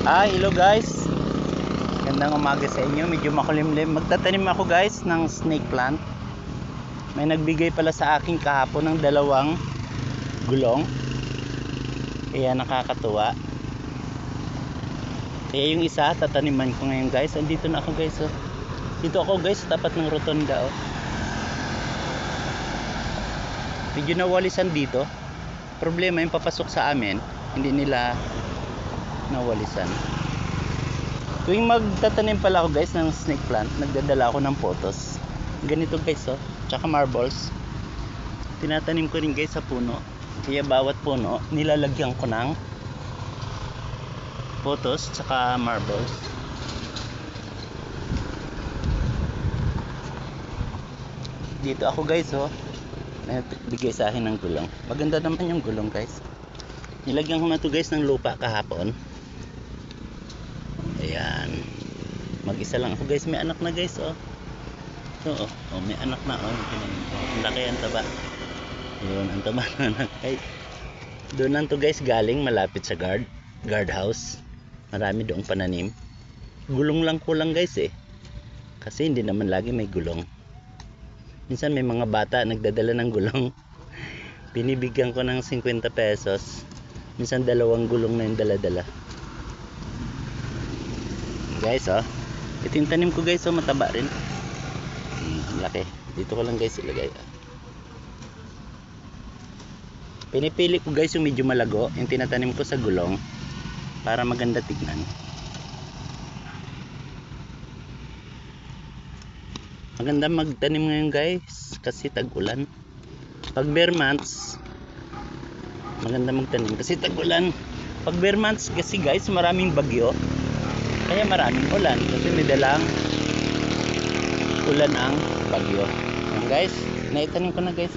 Hello guys. Gandang umaga sa inyo. Medyo makulimlim. Magtatanim ako guys ng snake plant. May nagbigay pala sa akin kahapon ng 2 gulong. Kaya nakakatuwa. Kaya yung isa tataniman ko ngayon guys. Andito na ako guys. Dito ako guys, tapat ng rotonda. Medyo nawalisan dito. Problema yung papasok sa amin, hindi nila nawalisan. Tuwing magtatanim pala ako guys ng snake plant, nagdadala ako ng photos. Ganito guys tsaka marbles. Tinatanim ko rin guys sa puno. Kaya bawat puno nilalagyan ko ng photos tsaka marbles. Dito ako guys nagbigay sa akin ng gulong. Maganda naman yung gulong guys. Nilagyan ko na to guys ng lupa kahapon. Ayan. Mag-isa lang ako guys. May anak na guys ito may anak na ang laki ang taba. Yun ang taba na anak. Doon lang to guys galing, malapit sa guard house. Marami doong pananim. Gulong lang kulang guys kasi hindi naman lagi may gulong. Minsan may mga bata nagdadala ng gulong. Binibigyan ko ng 50 pesos. Minsan 2 gulong na yung dala-dala. Guys ito yung tanim ko guys mataba rin. Laki. Dito ko lang guys ilagay. Pinipili ko guys yung medyo malago, yung tinatanim ko sa gulong para maganda tignan. Maganda magtanim ngayon guys kasi tag-ulan. Pag bare months maganda magtanim kasi tag-ulan. Pag bare months kasi guys maraming bagyo, kaya maraming ulan kasi may dalang ulan ang bagyo. Ayan guys, naitanim ko na guys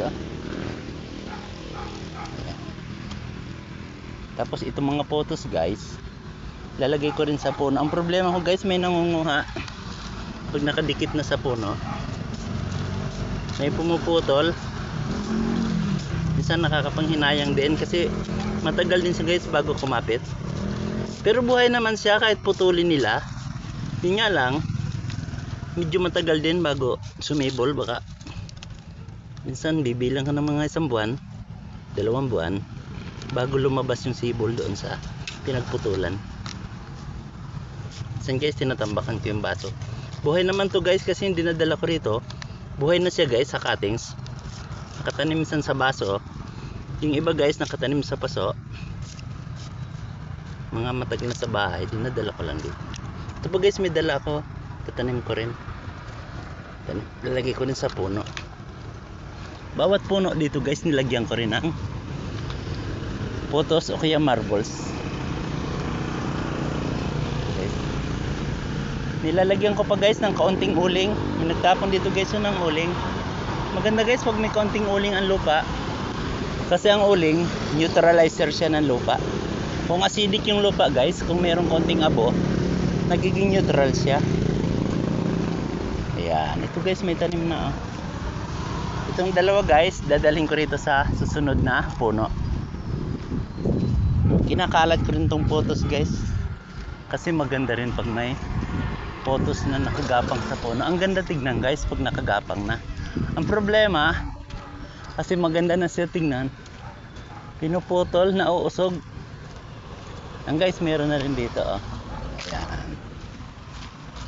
Tapos itong mga photos guys lalagay ko rin sa puno. Ang problema ko guys, may nangunguha pag nakadikit na sa puno. May pumuputol. Minsan nakakapanghinayang din kasi matagal din siya guys bago kumapit. Pero buhay naman siya kahit putulin nila. Yun nga lang, medyo matagal din bago sumibol. Baka minsan bibilang ka ng mga 1 buwan, 2 buwan bago lumabas yung sibol doon sa pinagputulan. Minsan guys tinatambakan ko yung baso. Buhay naman to guys kasi yung dinadala ko rito buhay na siya guys sa cuttings. Nakatanim minsan sa baso. Yung iba guys nakatanim sa paso. Mga matagal na sa bahay, dinadala ko lang dito. Ito pa guys may dala ako, tatanim ko rin. Lalagay ko rin sa puno. Bawat puno dito guys nilagyan ko rin ng photos o kaya marbles. Okay. Nilalagyan ko pa guys ng kaunting uling. May nagtapon dito guys ng uling. Maganda guys pag may kaunting uling ang lupa, kasi ang uling neutralizer siya ng lupa. Kung acidic yung lupa guys, kung mayroong konting abo, nagiging neutral siya. Ayan, ito guys may tanim na Itong 2 guys dadalhin ko rito sa susunod na puno. Kinakalat ko rin tong photos guys kasi maganda rin pag may photos na nakagapang sa puno. Ang ganda tignan guys pag nakagapang na. Ang problema kasi maganda na siya tignan, pinuputol na uusog. Ang guys meron na rin dito Ayan.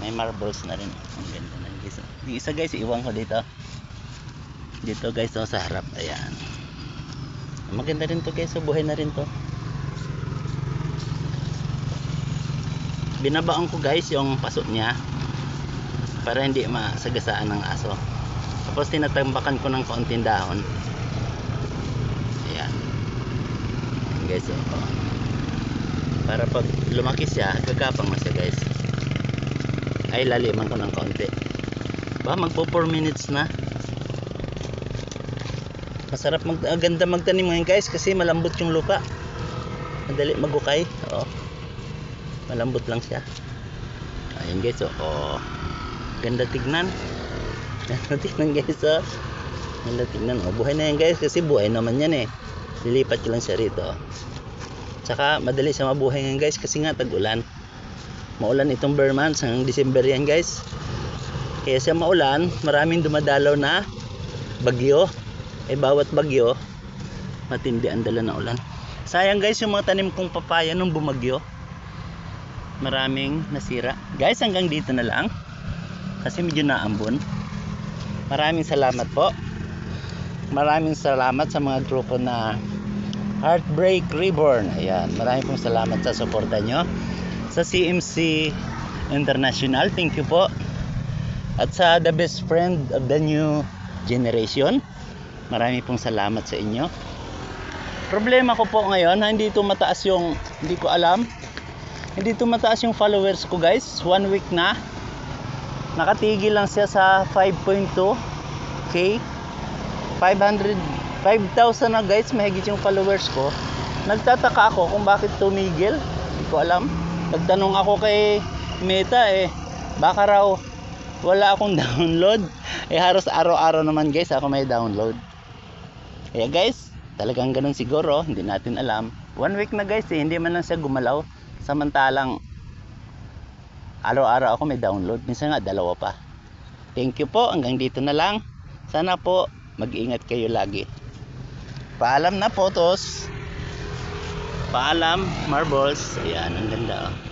May marbles na rin. Ang ganda na guys. Yung isa guys iwan ko dito. Dito guys sa harap. Ayan. Maganda rin to guys. Buhay na rin to. Binabaon ko guys yung paso niya para hindi masagasaan ng aso. Tapos tinatambakan ko ng kaunting dahon. Ayan. Ayan guys para pag lumaki siya gagapang na siya guys. Ay laliman ko ng kaunti. Magpo 4 minutes na. Masarap ganda magtanim ngayon guys kasi malambot yung lupa. Madali magukay. Malambot lang siya. Ayun guys ganda tignan. Ganda tignan guys Ganda tignan buhay na yan guys kasi buhay naman yan lilipat ko lang siya rito. Tsaka madali siya mabuhay ngayon guys kasi nga tag-ulan. Maulan itong bare months hanggang December yan guys. Kaya siya maulan, maraming dumadalaw na bagyo. Bawat bagyo matindi ang dala na ulan. Sayang guys yung mga tanim kong papaya nung bumagyo. Maraming nasira. Guys, hanggang dito na lang. Kasi medyo naambon. Maraming salamat po. Maraming salamat sa mga grupo na Heartbreak Reborn. Ayan, maraming pong salamat sa suporta nyo. Sa CMC International, thank you po. At sa The Best Friend of the New Generation, maraming pong salamat sa inyo. Problema ko po ngayon, hindi ito mataas yung, hindi ko alam, hindi ito mataas yung followers ko guys. 1 week na, nakatigil lang siya sa 5.2k, 5,000 na guys, mahigit yung followers ko. Nagtataka ako kung bakit tumigil, hindi ko alam. Nagtanong ako kay Meta baka raw wala akong download. Halos araw-araw naman guys ako may download. Kaya guys, talagang ganun siguro, hindi natin alam. 1 week na guys hindi man lang siya gumalaw. Samantalang araw-araw ako may download. Minsan nga 2 pa. Thank you po, hanggang dito na lang. Sana po mag-ingat kayo lagi. Paalam na photos. Paalam marbles. Ayan, ang ganda oh.